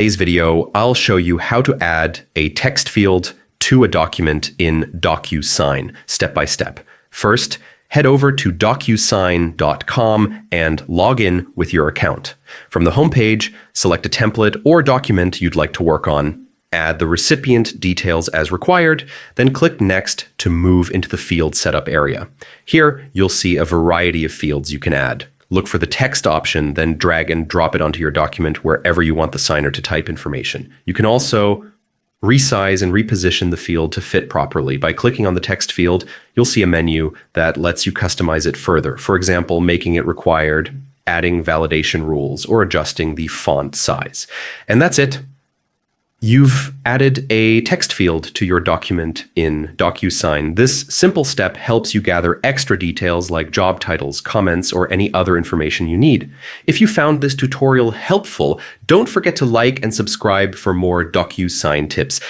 today's video, I'll show you how to add a text field to a document in Docusign, step by step. First, head over to docusign.com and log in with your account. From the homepage, select a template or document you'd like to work on. Add the recipient details as required, then click Next to move into the field setup area. Here, you'll see a variety of fields you can add. Look for the text option, then drag and drop it onto your document wherever you want the signer to type information. You can also resize and reposition the field to fit properly. By clicking on the text field, you'll see a menu that lets you customize it further. For example, making it required, adding validation rules, or adjusting the font size. And that's it. You've added a text field to your document in Docusign. This simple step helps you gather extra details like job titles, comments, or any other information you need. If you found this tutorial helpful, don't forget to like and subscribe for more Docusign tips.